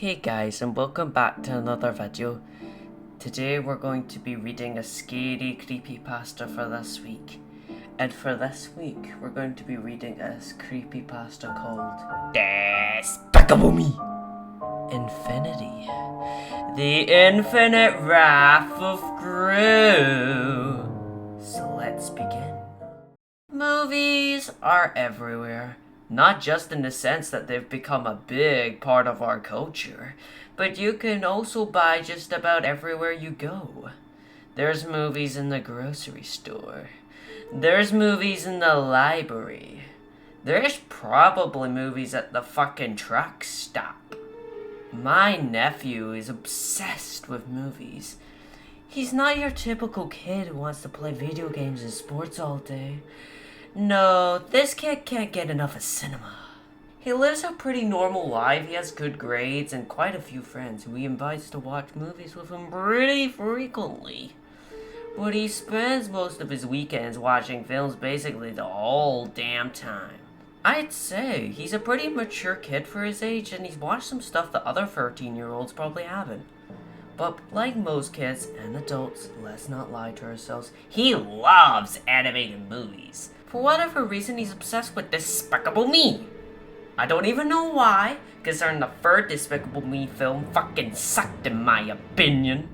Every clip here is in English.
Hey guys, and welcome back to another video. Today we're going to be reading a scary creepypasta for this week. And for this week, we're going to be reading a creepypasta called Despicable Me! Infinity. The Infinite Wrath of Gru. So let's begin. Movies are everywhere. Not just in the sense that they've become a big part of our culture, but you can also buy just about everywhere you go. There's movies in the grocery store. There's movies in the library. There's probably movies at the fucking truck stop. My nephew is obsessed with movies. He's not your typical kid who wants to play video games and sports all day. No, this kid can't get enough of cinema. He lives a pretty normal life, he has good grades, and quite a few friends who he invites to watch movies with him pretty frequently. But he spends most of his weekends watching films basically the whole damn time. I'd say he's a pretty mature kid for his age, and he's watched some stuff that other 13-year-olds probably haven't. But like most kids and adults, let's not lie to ourselves, he loves animated movies. For whatever reason, he's obsessed with Despicable Me. I don't even know why, considering the third Despicable Me film fucking sucked in my opinion.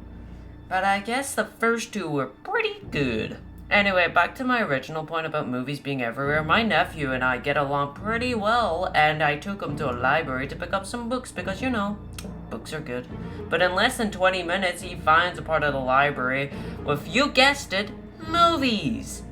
But I guess the first two were pretty good. Anyway, back to my original point about movies being everywhere. My nephew and I get along pretty well, and I took him to a library to pick up some books because, you know, books are good. But in less than 20 minutes, he finds a part of the library with, you guessed it, movies.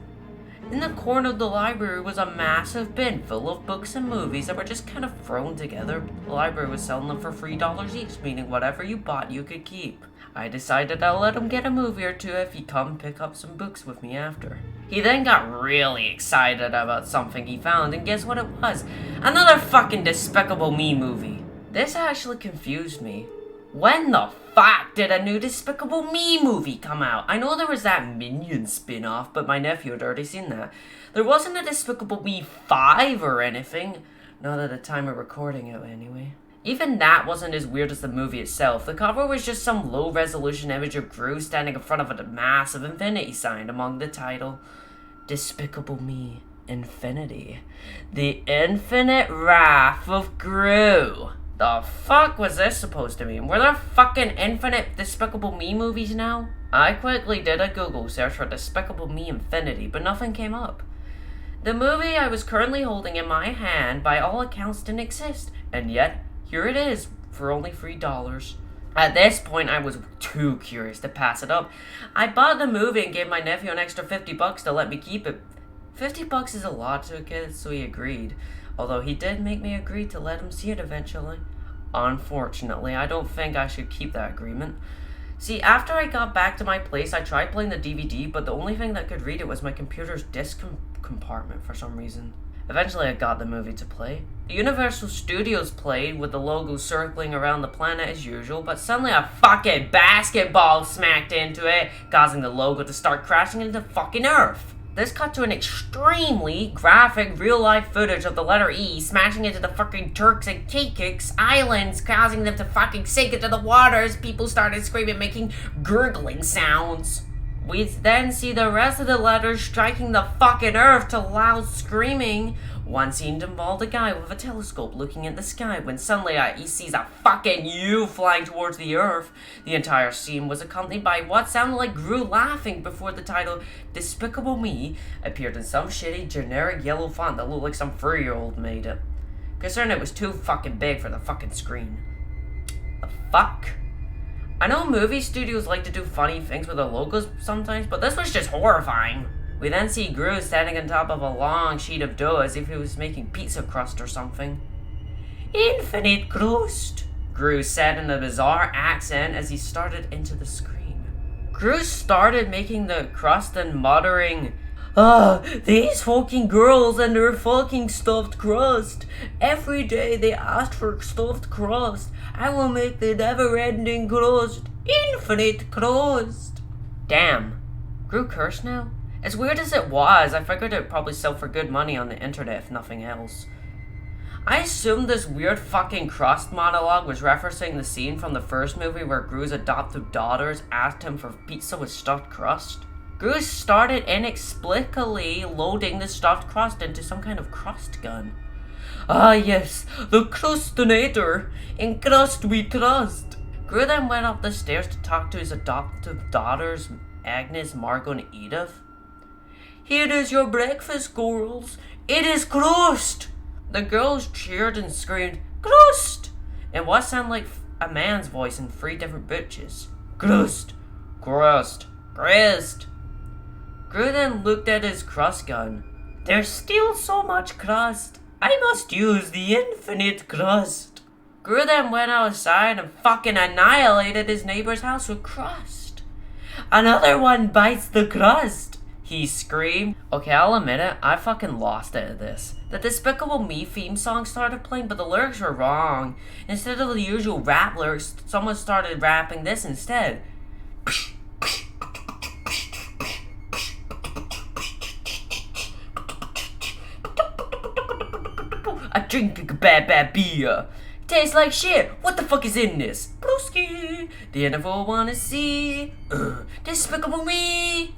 In the corner of the library was a massive bin full of books and movies that were just kind of thrown together. The library was selling them for $3 each, meaning whatever you bought you could keep. I decided I'll let him get a movie or two if he'd come pick up some books with me after. He then got really excited about something he found, and guess what it was? Another fucking Despicable Me movie. This actually confused me. When the fuck did a new Despicable Me movie come out? I know there was that Minions spin-off, but my nephew had already seen that. There wasn't a Despicable Me 5 or anything. Not at the time of recording it, anyway. Even that wasn't as weird as the movie itself. The cover was just some low-resolution image of Gru standing in front of a massive infinity sign among the title, Despicable Me Infinity. The Infinite Wrath of Gru. The fuck was this supposed to mean? Were there fucking infinite Despicable Me movies now? I quickly did a Google search for Despicable Me Infinity, but nothing came up. The movie I was currently holding in my hand by all accounts didn't exist, and yet, here it is, for only $3. At this point, I was too curious to pass it up. I bought the movie and gave my nephew an extra $50 to let me keep it. $50 is a lot to a kid, so he agreed. Although he did make me agree to let him see it eventually. Unfortunately, I don't think I should keep that agreement. See, after I got back to my place, I tried playing the DVD, but the only thing that could read it was my computer's disk compartment for some reason. Eventually, I got the movie to play. The Universal Studios played with the logo circling around the planet as usual, but suddenly a fucking basketball smacked into it, causing the logo to start crashing into fucking Earth. This cut to an extremely graphic real-life footage of the letter E smashing into the fucking Turks and Caicos Islands, causing them to fucking sink into the water as people started screaming, making gurgling sounds. We then see the rest of the letters striking the fucking earth to loud screaming. One scene involved a guy with a telescope looking at the sky when suddenly he sees a fucking U flying towards the earth. The entire scene was accompanied by what sounded like Gru laughing before the title Despicable Me appeared in some shitty generic yellow font that looked like some 3-year-old made it. Concerned it was too fucking big for the fucking screen. The fuck? I know movie studios like to do funny things with their logos sometimes, but this was just horrifying. We then see Gru standing on top of a long sheet of dough as if he was making pizza crust or something. Infinite crust, Gru said in a bizarre accent as he started into the screen. Gru started making the crust and muttering, these fucking girls and their fucking stuffed crust. Every day they ask for stuffed crust. I will make the never-ending crust. Infinite crust. Damn. Gru cursed now? As weird as it was, I figured it'd probably sell for good money on the internet if nothing else. I assumed this weird fucking crust monologue was referencing the scene from the first movie where Gru's adoptive daughters asked him for pizza with stuffed crust. Gru started inexplicably loading the stuffed crust into some kind of crust gun. Ah yes, the crustinator. In crust we trust. Gru then went up the stairs to talk to his adoptive daughters, Agnes, Margot, and Edith. Here is your breakfast, girls. It is crust. The girls cheered and screamed, crust! In what sounded like a man's voice in 3 different pitches. Crust, crust, crust. Gru then looked at his crust gun. There's still so much crust. I must use the infinite crust. Gru then went outside and fucking annihilated his neighbor's house with crust. Another one bites the crust, he screamed. Okay, I'll admit it, I fucking lost it at this. The Despicable Me theme song started playing, but the lyrics were wrong. Instead of the usual rap lyrics, someone started rapping this instead. I drink a bad beer. Tastes like shit. What the fuck is in this? Brewski. The end of all I wanna see. Despicable Me.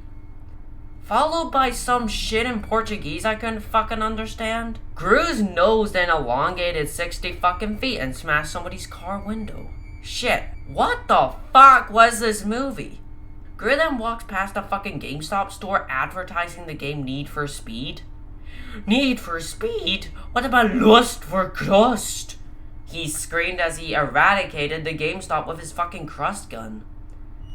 Followed by some shit in Portuguese I couldn't fucking understand. Gru's nose then elongated 60 fucking feet and smashed somebody's car window. Shit. What the fuck was this movie? Gru then walks past a fucking GameStop store advertising the game Need for Speed. Need for Speed? What about Lust for Crust? He screamed as he eradicated the GameStop with his fucking crust gun.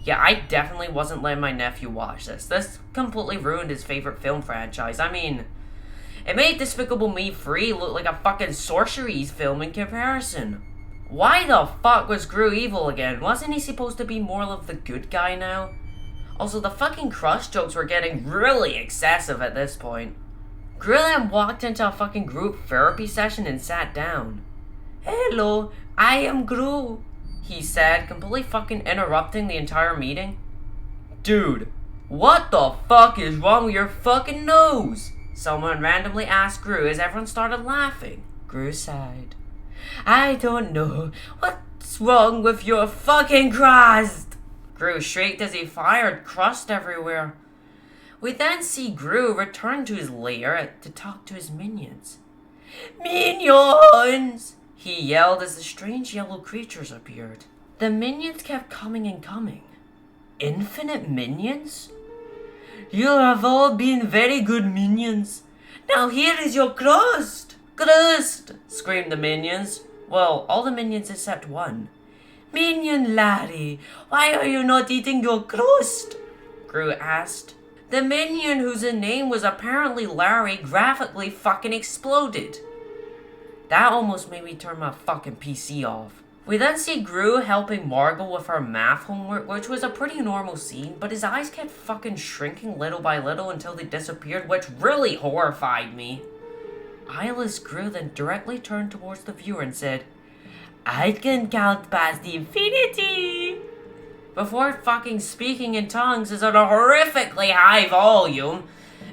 Yeah, I definitely wasn't letting my nephew watch this. This completely ruined his favorite film franchise. I mean, it made Despicable Me 3 look like a fucking sorceries film in comparison. Why the fuck was Gru evil again? Wasn't he supposed to be more of the good guy now? Also, the fucking crust jokes were getting really excessive at this point. Gru then walked into a fucking group therapy session and sat down. Hello, I am Gru, he said, completely fucking interrupting the entire meeting. Dude, what the fuck is wrong with your fucking nose? Someone randomly asked Gru as everyone started laughing. Gru sighed. I don't know. What's wrong with your fucking crust? Gru shrieked as he fired crust everywhere. We then see Gru return to his lair to talk to his minions. Minions! He yelled as the strange yellow creatures appeared. The minions kept coming and coming. Infinite minions? You have all been very good minions. Now here is your crust! Crust! Screamed the minions. Well, all the minions except one. Minion Larry, why are you not eating your crust? Gru asked. The minion whose name was apparently Larry graphically fucking exploded. That almost made me turn my fucking PC off. We then see Gru helping Margot with her math homework, which was a pretty normal scene, but his eyes kept fucking shrinking little by little until they disappeared, which really horrified me. Eyeless Gru then directly turned towards the viewer and said, I can count past infinity. Before fucking speaking in tongues is at a horrifically high volume.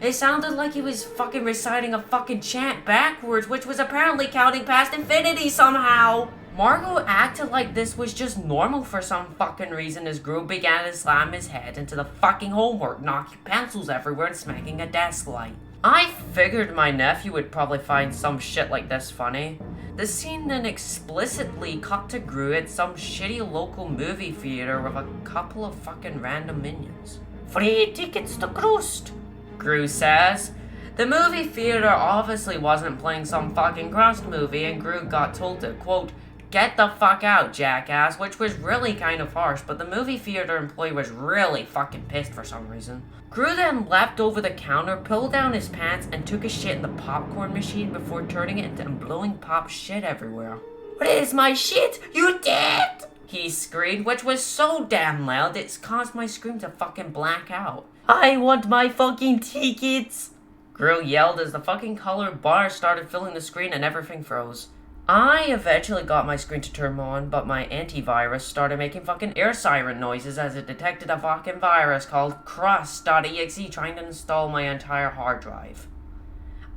It sounded like he was fucking reciting a fucking chant backwards, which was apparently counting past infinity somehow. Margot acted like this was just normal for some fucking reason as Gru began to slam his head into the fucking homework, knocking pencils everywhere and smacking a desk light. I figured my nephew would probably find some shit like this funny. The scene then explicitly cut to Gru at some shitty local movie theater with a couple of fucking random minions. Free tickets to crust, Gru says. The movie theater obviously wasn't playing some fucking crust movie and Gru got told to, quote, get the fuck out, jackass, which was really kind of harsh, but the movie theater employee was really fucking pissed for some reason. Gru then leapt over the counter, pulled down his pants, and took a shit in the popcorn machine before turning it into and blowing pop shit everywhere. Where's my shit? You dead? He screamed, which was so damn loud it caused my scream to fucking black out. I want my fucking tickets! Gru yelled as the fucking colored bars started filling the screen and everything froze. I eventually got my screen to turn on, but my antivirus started making fucking air siren noises as it detected a fucking virus called crust.exe trying to install my entire hard drive.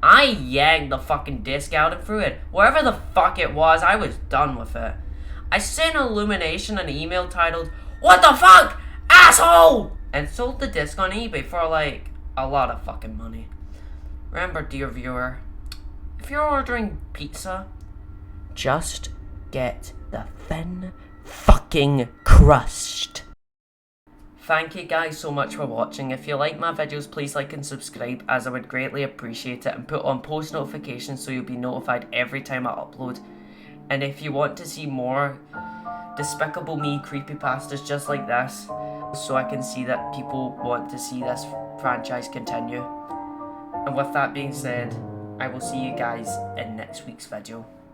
I yanked the fucking disc out and threw it. Wherever the fuck it was, I was done with it. I sent Illumination an email titled, "What the fuck, asshole?" and sold the disc on eBay for like a lot of fucking money. Remember, dear viewer, if you're ordering pizza, just get the thin fucking crust. Thank you guys so much for watching. If you like my videos, please like and subscribe, as I would greatly appreciate it, and put on post notifications so you'll be notified every time I upload. And if you want to see more Despicable Me creepypastas just like this, so I can see that people want to see this franchise continue. And with that being said, I will see you guys in next week's video.